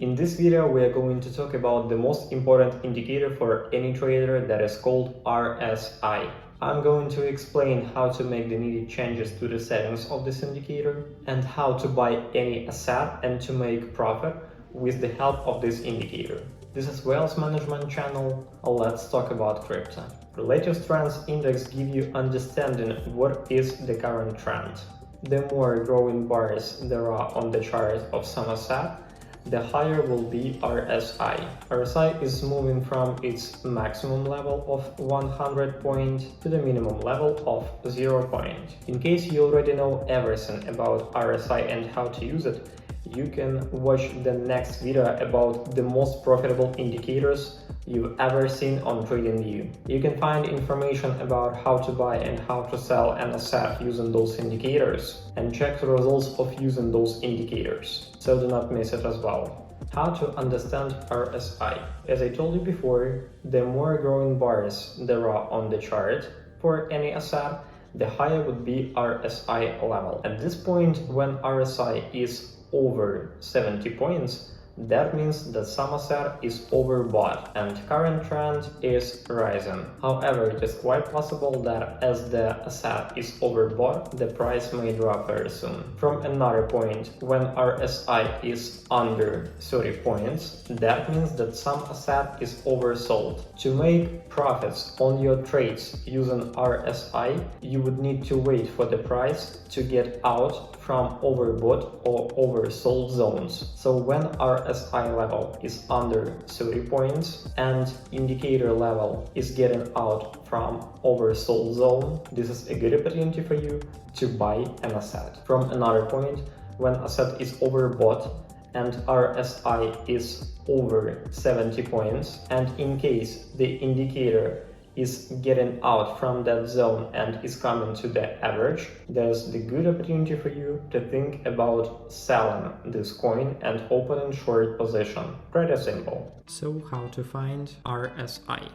In this video, we are going to talk about the most important indicator for any trader, that is called RSI. I'm going to explain how to make the needed changes to the settings of this indicator and how to buy any asset and to make profit with the help of this indicator. This is Wealth Management channel. Let's talk about crypto. The latest trends index give you understanding what is the current trend. The more growing bars there are on the chart of some asset, the higher will be RSI. RSI is moving from its maximum level of 100 points to the minimum level of 0 point. In case you already know everything about RSI and how to use it, you can watch the next video about the most profitable indicators you've ever seen on TradingView. You can find information about how to buy and how to sell an asset using those indicators and check the results of using those indicators, so do not miss it as well. How to understand RSI? As I told you before, the more growing bars there are on the chart for any asset, the higher would be RSI level. At this point, when RSI is over 70 points, that means that some asset is overbought and current trend is rising. However, it is quite possible that as the asset is overbought, the price may drop very soon. From another point, when RSI is under 30 points, that means that some asset is oversold. To make profits on your trades using RSI, you would need to wait for the price to get out from overbought or oversold zones. So when RSI level is under 30 points and indicator level is getting out from oversold zone, this is a good opportunity for you to buy an asset. From another point, when asset is overbought and RSI is over 70 points, and in case the indicator is getting out from that zone and is coming to the average, there's the good opportunity for you to think about selling this coin and opening short position. Pretty simple. So how to find RSI?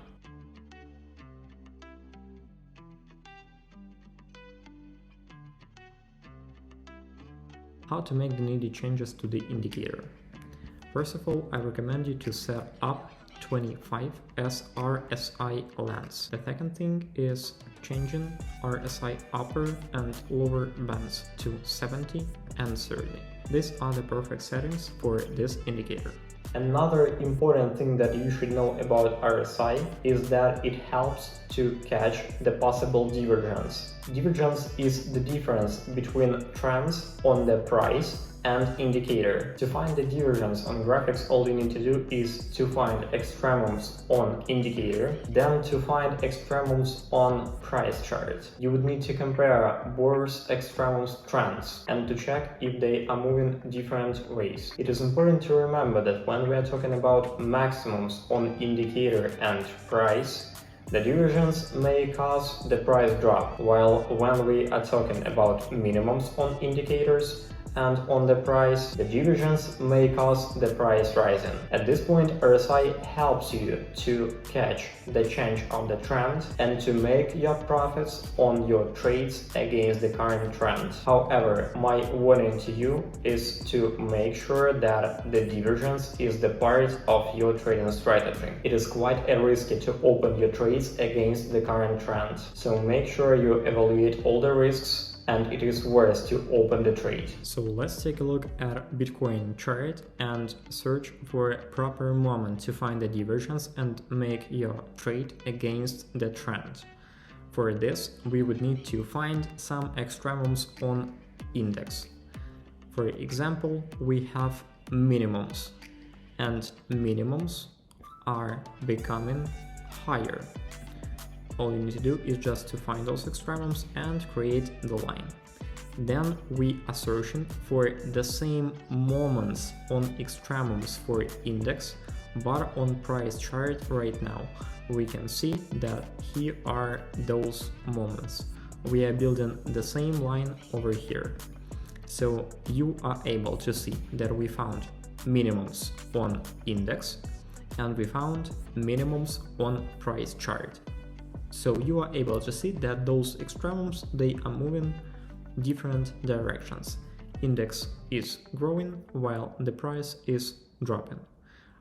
How to make the needed changes to the indicator? First of all, I recommend you to set up 25 as RSI lens. The second thing is changing RSI upper and lower bands to 70 and 30. These are the perfect settings for this indicator. Another important thing that you should know about RSI is that it helps to catch the possible divergence. Divergence is the difference between trends on the price and indicator. To find the divergence on graphics, all you need to do is to find extremums on indicator, then to find extremums on price chart. You would need to compare both extremums trends and to check if they are moving different ways. It is important to remember that when we are talking about maximums on indicator and price, the divergence may cause the price drop, while when we are talking about minimums on indicators and on the price, the divergence may cause the price rising. At this point, RSI helps you to catch the change on the trend and to make your profits on your trades against the current trend. However, my warning to you is to make sure that the divergence is the part of your trading strategy. It is quite risky to open your trades against the current trend, so make sure you evaluate all the risks and it is worth to open the trade. So let's take a look at Bitcoin chart and search for a proper moment to find the divergence and make your trade against the trend. For this, we would need to find some extremums on index. For example, we have minimums, and minimums are becoming higher. All you need to do is just to find those extremums and create the line. Then we are searching for the same moments on extremums for index, but on price chart right now. We can see that here are those moments. We are building the same line over here. So you are able to see that we found minimums on index and we found minimums on price chart. So you are able to see that those extremums, they are moving different directions. Index is growing while the price is dropping.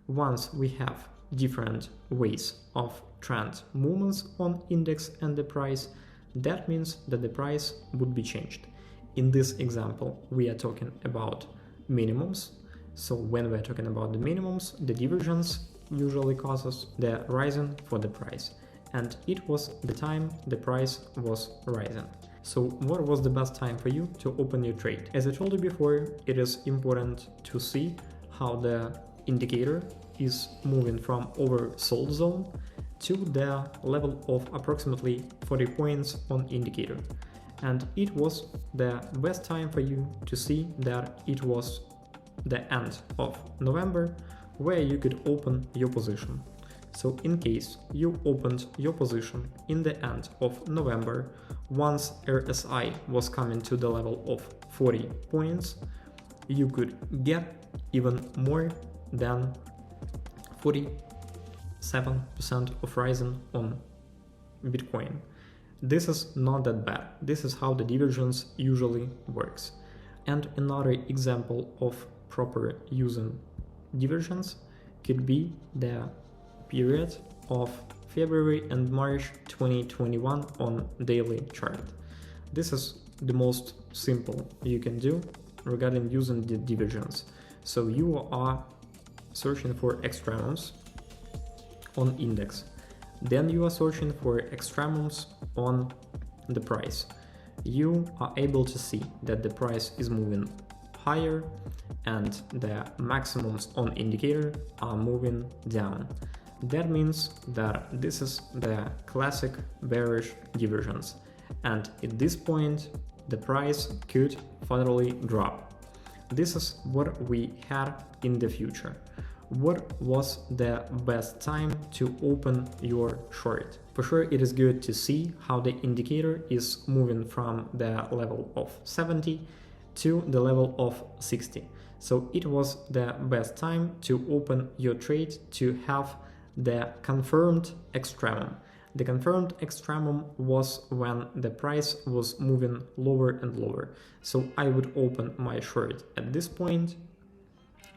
Once we have different ways of trend movements on index and the price, that means that the price would be changed. In this example, we are talking about minimums. So when we're talking about the minimums, the divergence usually causes the rising for the price. And it was the time the price was rising. So what was the best time for you to open your trade? As I told you before, it is important to see how the indicator is moving from oversold zone to the level of approximately 40 points on indicator. And it was the best time for you to see that it was the end of November where you could open your position. So in case you opened your position in the end of November, once RSI was coming to the level of 40 points, you could get even more than 47% of rising on Bitcoin. This is not that bad. This is how the divergence usually works. And another example of proper using divergence could be the period of February and March 2021 on daily chart. This is the most simple you can do regarding using the divergence. So you are searching for extremums on index. Then you are searching for extremums on the price. You are able to see that the price is moving higher and the maximums on indicator are moving down. That means that this is the classic bearish divergence, and at this point the price could finally drop. This is what we had in the future. What was the best time to open your short? For sure, it is good to see how the indicator is moving from the level of 70 to the level of 60. So it was the best time to open your trade to have the confirmed extremum. The confirmed extremum was when the price was moving lower and lower. So I would open my short at this point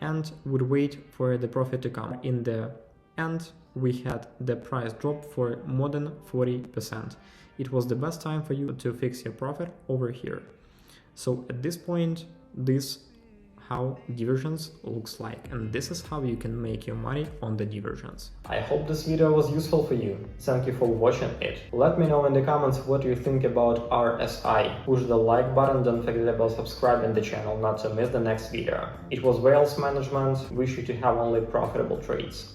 and would wait for the profit to come. In the end, we had the price drop for more than 40%. It was the best time for you to fix your profit over here. So at this point, this how divergence looks like, and this is how you can make your money on the divergence. I hope this video was useful for you. Thank you for watching it. Let me know in the comments what you think about RSI. Push the like button, don't forget about subscribing the channel not to miss the next video. It was Wales Management. Wish you to have only profitable trades.